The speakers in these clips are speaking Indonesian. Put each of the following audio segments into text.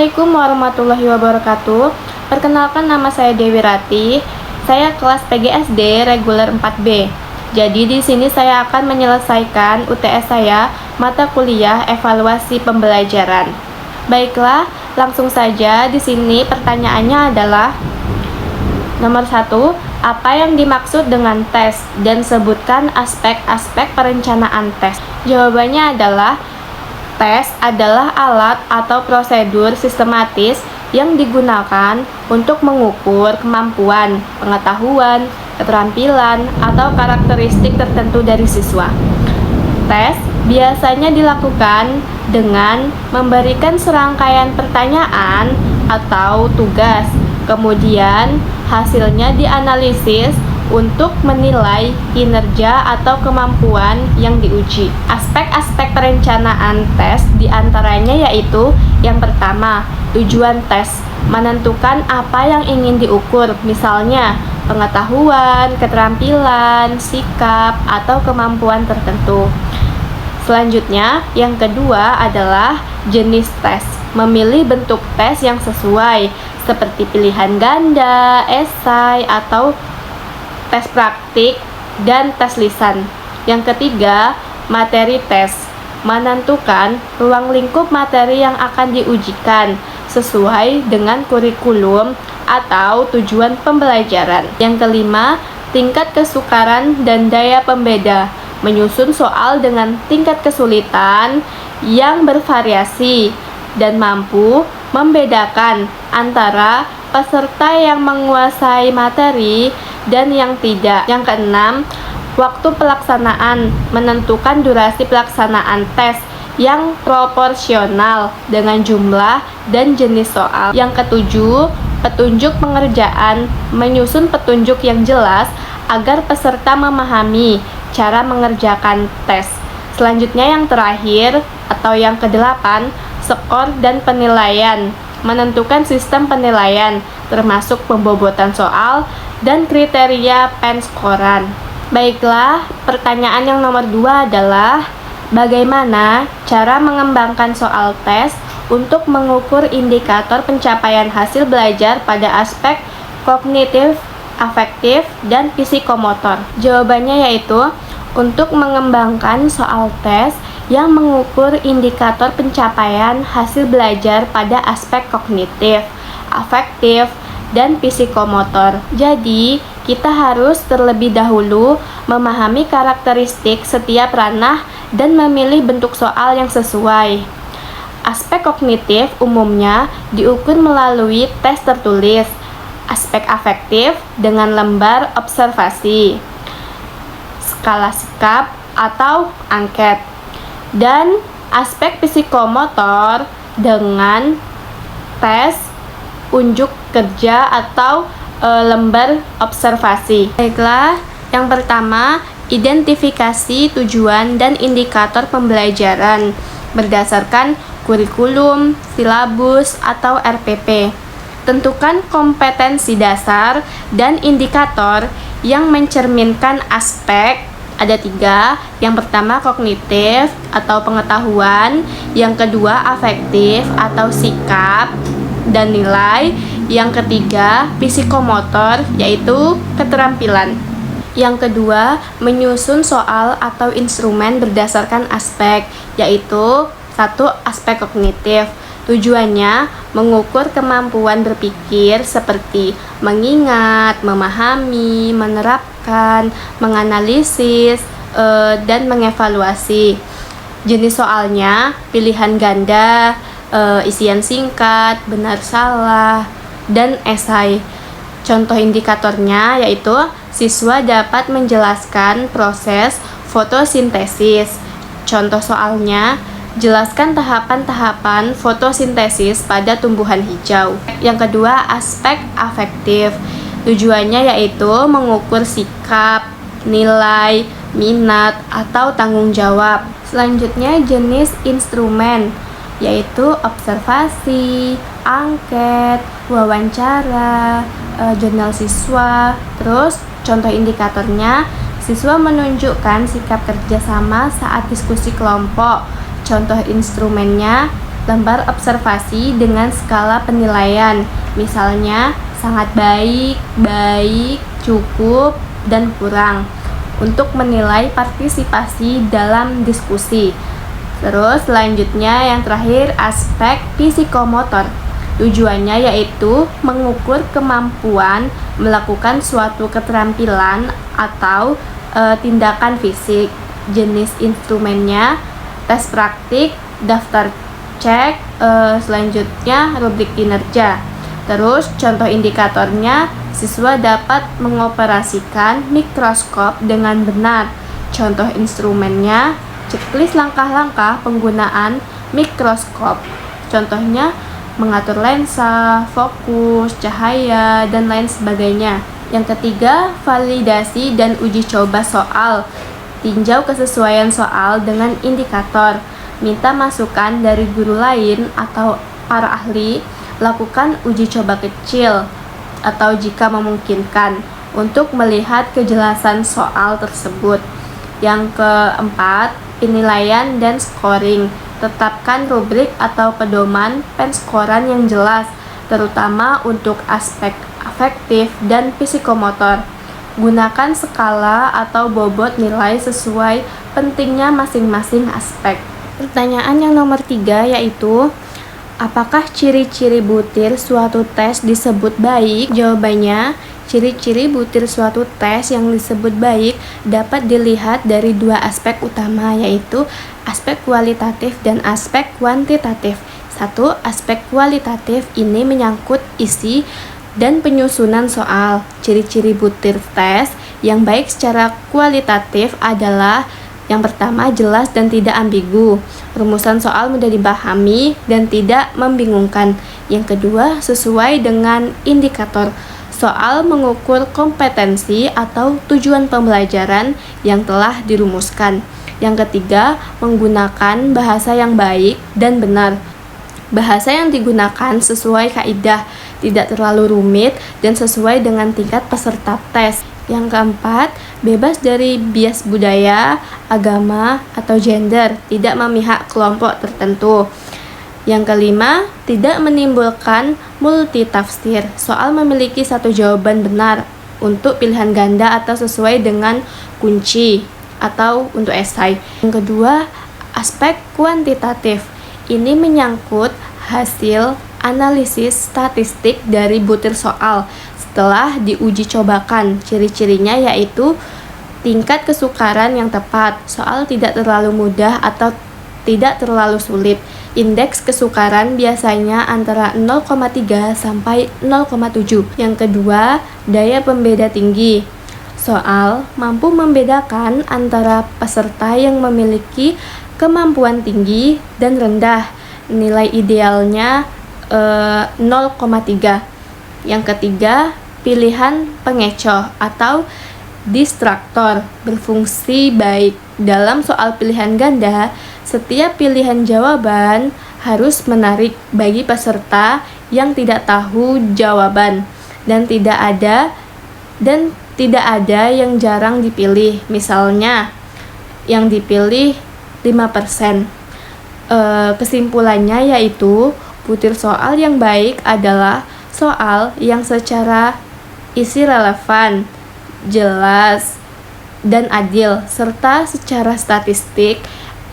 Assalamualaikum warahmatullahi wabarakatuh. Perkenalkan, nama saya Dewi Rati. Saya kelas PGSD reguler 4B. Jadi di sini saya akan menyelesaikan UTS saya, mata kuliah evaluasi pembelajaran. Baiklah, langsung saja. Di sini pertanyaannya adalah nomor 1, apa yang dimaksud dengan tes dan sebutkan aspek-aspek perencanaan tes. Jawabannya adalah tes adalah alat atau prosedur sistematis yang digunakan untuk mengukur kemampuan, pengetahuan, keterampilan, atau karakteristik tertentu dari siswa. Tes biasanya dilakukan dengan memberikan serangkaian pertanyaan atau tugas, kemudian hasilnya dianalisis untuk menilai kinerja atau kemampuan yang diuji. Aspek-aspek perencanaan tes diantaranya yaitu yang pertama, tujuan tes, menentukan apa yang ingin diukur, misalnya pengetahuan, keterampilan, sikap, atau kemampuan tertentu. Selanjutnya, yang kedua adalah jenis tes, memilih bentuk tes yang sesuai, seperti pilihan ganda, esai, atau tes praktik, dan tes lisan. Yang ketiga, materi tes, menentukan ruang lingkup materi yang akan diujikan sesuai dengan kurikulum atau tujuan pembelajaran. Yang kelima, tingkat kesukaran dan daya pembeda, menyusun soal dengan tingkat kesulitan yang bervariasi dan mampu membedakan antara peserta yang menguasai materi dan yang tidak. Yang keenam, waktu pelaksanaan, menentukan durasi pelaksanaan tes yang proporsional dengan jumlah dan jenis soal. Yang ketujuh, petunjuk pengerjaan, menyusun petunjuk yang jelas agar peserta memahami cara mengerjakan tes. Selanjutnya yang terakhir atau yang kedelapan, skor dan penilaian, menentukan sistem penilaian termasuk pembobotan soal dan kriteria penskoran. Baiklah, pertanyaan yang nomor 2 adalah bagaimana cara mengembangkan soal tes untuk mengukur indikator pencapaian hasil belajar pada aspek kognitif, afektif, dan psikomotor. Jawabannya yaitu untuk mengembangkan soal tes yang mengukur indikator pencapaian hasil belajar pada aspek kognitif, afektif, dan psikomotor. Jadi, kita harus terlebih dahulu memahami karakteristik setiap ranah dan memilih bentuk soal yang sesuai. Aspek kognitif umumnya diukur melalui tes tertulis, aspek afektif dengan lembar observasi, skala sikap atau angket, dan aspek psikomotor dengan tes unjuk kerja atau lembar observasi. Baiklah, yang pertama, identifikasi tujuan dan indikator pembelajaran berdasarkan kurikulum, silabus, atau RPP. Tentukan kompetensi dasar dan indikator yang mencerminkan aspek. Ada 3, yang pertama kognitif atau pengetahuan, yang kedua afektif atau sikap dan nilai, yang ketiga psikomotor yaitu keterampilan. Yang kedua, menyusun soal atau instrumen berdasarkan aspek, yaitu 1, aspek kognitif. Tujuannya mengukur kemampuan berpikir seperti mengingat, memahami, menerapkan, menganalisis, dan mengevaluasi. Jenis soalnya pilihan ganda, isian singkat, benar salah, dan esai. Contoh indikatornya yaitu siswa dapat menjelaskan proses fotosintesis. Contoh soalnya, jelaskan tahapan-tahapan fotosintesis pada tumbuhan hijau. Yang kedua, aspek afektif. Tujuannya yaitu mengukur sikap, nilai, minat, atau tanggung jawab. Selanjutnya, jenis instrumen, yaitu observasi, angket, wawancara, jurnal siswa. Terus, contoh indikatornya, siswa menunjukkan sikap kerjasama saat diskusi kelompok. Contoh instrumennya, lembar observasi dengan skala penilaian, misalnya sangat baik, baik, cukup, dan kurang, untuk menilai partisipasi dalam diskusi. Terus selanjutnya yang terakhir, aspek psikomotor. Tujuannya yaitu mengukur kemampuan melakukan suatu keterampilan atau tindakan fisik. Jenis instrumennya tes praktik, daftar cek, selanjutnya rubrik kinerja. Terus contoh indikatornya, siswa dapat mengoperasikan mikroskop dengan benar. Contoh instrumennya, checklist langkah-langkah penggunaan mikroskop. Contohnya mengatur lensa, fokus, cahaya, dan lain sebagainya. Yang ketiga, validasi dan uji coba soal. Tinjau kesesuaian soal dengan indikator. Minta masukan dari guru lain atau para ahli. Lakukan uji coba kecil atau jika memungkinkan untuk melihat kejelasan soal tersebut. Yang keempat, penilaian dan scoring. Tetapkan rubrik atau pedoman penskoran yang jelas, terutama untuk aspek afektif dan psikomotor. Gunakan skala atau bobot nilai sesuai pentingnya masing-masing aspek. Pertanyaan yang nomor 3 yaitu, apakah ciri-ciri butir suatu tes disebut baik? Jawabannya, ciri-ciri butir suatu tes yang disebut baik dapat dilihat dari dua aspek utama, yaitu aspek kualitatif dan aspek kuantitatif. Satu, aspek kualitatif ini menyangkut isi dan penyusunan soal. Ciri-ciri butir tes yang baik secara kualitatif adalah yang pertama, jelas dan tidak ambigu. Rumusan soal mudah dipahami dan tidak membingungkan. Yang kedua, sesuai dengan indikator. Soal mengukur kompetensi atau tujuan pembelajaran yang telah dirumuskan. Yang ketiga, menggunakan bahasa yang baik dan benar. Bahasa yang digunakan sesuai kaidah, tidak terlalu rumit dan sesuai dengan tingkat peserta tes. Yang keempat, bebas dari bias budaya, agama, atau gender, tidak memihak kelompok tertentu. Yang kelima, tidak menimbulkan multitafsir. Soal memiliki satu jawaban benar untuk pilihan ganda atau sesuai dengan kunci atau untuk esai. Yang kedua, aspek kuantitatif. Ini menyangkut hasil analisis statistik dari butir soal setelah diuji cobakan. Ciri-cirinya yaitu tingkat kesukaran yang tepat, soal tidak terlalu mudah atau tidak terlalu sulit. Indeks kesukaran biasanya antara 0,3 sampai 0,7. Yang kedua, daya pembeda tinggi. Soal mampu membedakan antara peserta yang memiliki kemampuan tinggi dan rendah. Nilai idealnya 0,3. Yang ketiga, pilihan pengecoh atau distraktor berfungsi baik. Dalam soal pilihan ganda, setiap pilihan jawaban harus menarik bagi peserta yang tidak tahu jawaban dan tidak ada yang jarang dipilih. Misalnya, yang dipilih 5%. Kesimpulannya yaitu butir soal yang baik adalah soal yang secara isi relevan, jelas, dan adil, serta secara statistik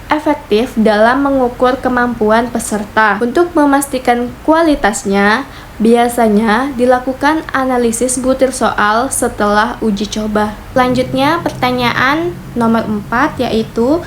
efektif dalam mengukur kemampuan peserta. Untuk memastikan kualitasnya, biasanya dilakukan analisis butir soal setelah uji coba. Selanjutnya, pertanyaan nomor 4 yaitu,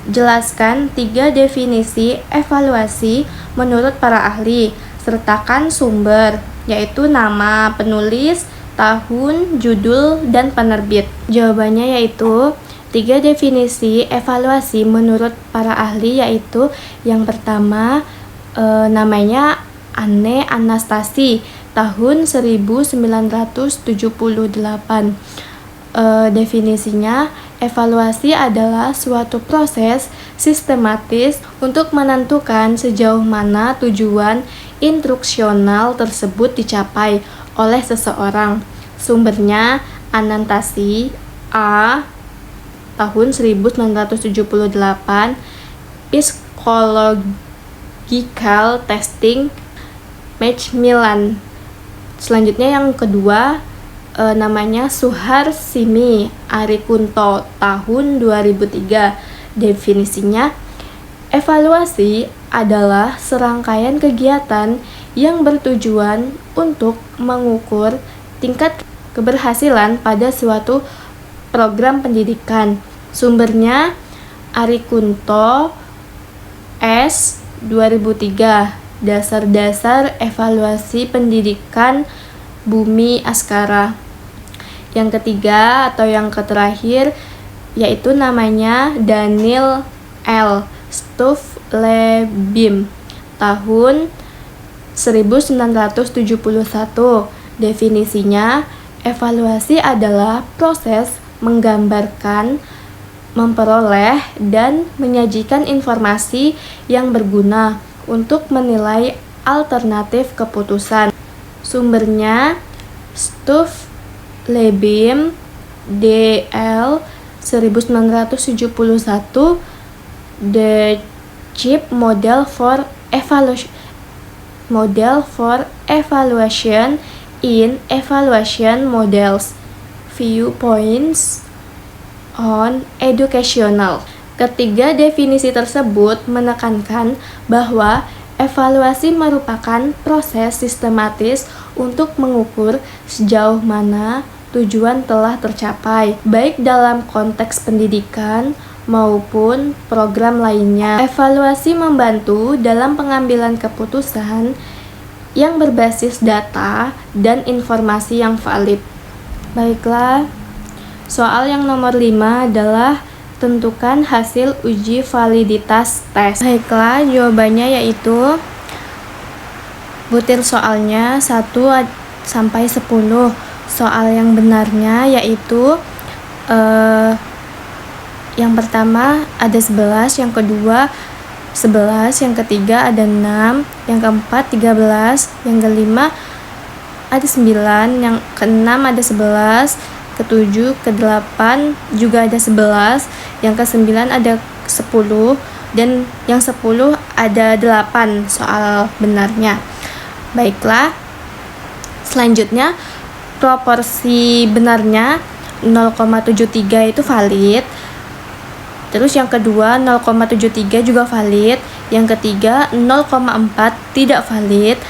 jelaskan 3 definisi evaluasi menurut para ahli. Sertakan sumber, yaitu nama penulis, tahun, judul, dan penerbit. Jawabannya yaitu 3 definisi evaluasi menurut para ahli, yaitu yang pertama namanya Anne Anastasi, tahun 1978. Definisinya, evaluasi adalah suatu proses sistematis untuk menentukan sejauh mana tujuan instruksional tersebut dicapai oleh seseorang. Sumbernya Anastasi A, tahun 1978, Gikal Testing Macmillan. Selanjutnya yang kedua namanya Suharsini Arikunto tahun 2003. Definisinya, evaluasi adalah serangkaian kegiatan yang bertujuan untuk mengukur tingkat keberhasilan pada suatu program pendidikan. Sumbernya Arikunto S. 2003, Dasar-dasar Evaluasi Pendidikan Bumi Askara. Yang ketiga atau yang terakhir yaitu namanya Daniel L. Stuff-Lebim tahun 1971. Definisinya, evaluasi adalah proses menggambarkan, memperoleh, dan menyajikan informasi yang berguna untuk menilai alternatif keputusan. Sumbernya Stuff-Lebim DL 1971, The Cheap Model for Evaluation in Evaluation Models, Viewpoints on Educational. Ketiga definisi tersebut menekankan bahwa evaluasi merupakan proses sistematis untuk mengukur sejauh mana tujuan telah tercapai, baik dalam konteks pendidikan maupun program lainnya. Evaluasi membantu dalam pengambilan keputusan yang berbasis data dan informasi yang valid. Baiklah, soal yang nomor 5 adalah tentukan hasil uji validitas tes. Baiklah, jawabannya yaitu butir soalnya 1 sampai 10. Soal yang benarnya yaitu yang pertama ada 11, yang kedua 11, yang ketiga ada 6, yang keempat 13, yang kelima ada 9, yang keenam ada 11, ketujuh, ke-8 juga ada 11, yang ke-9 ada 10, dan yang 10 ada 8 soal benarnya. Baiklah, selanjutnya proporsi benarnya 0,73 itu valid. Terus yang kedua 0,73 juga valid. Yang ketiga 0,4 tidak valid.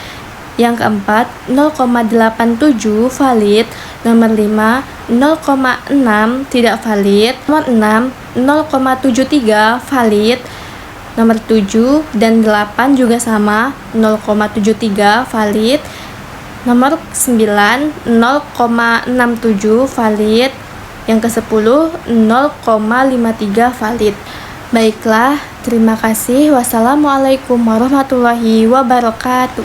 Yang keempat 0,87 valid. Nomor 5 0,6 tidak valid. Nomor 6 0,73 valid. Nomor 7 dan 8 juga sama, 0,73 valid. Nomor 9 0,67 valid. Yang ke-10 0,53 valid. Baiklah, terima kasih. Wassalamualaikum warahmatullahi wabarakatuh.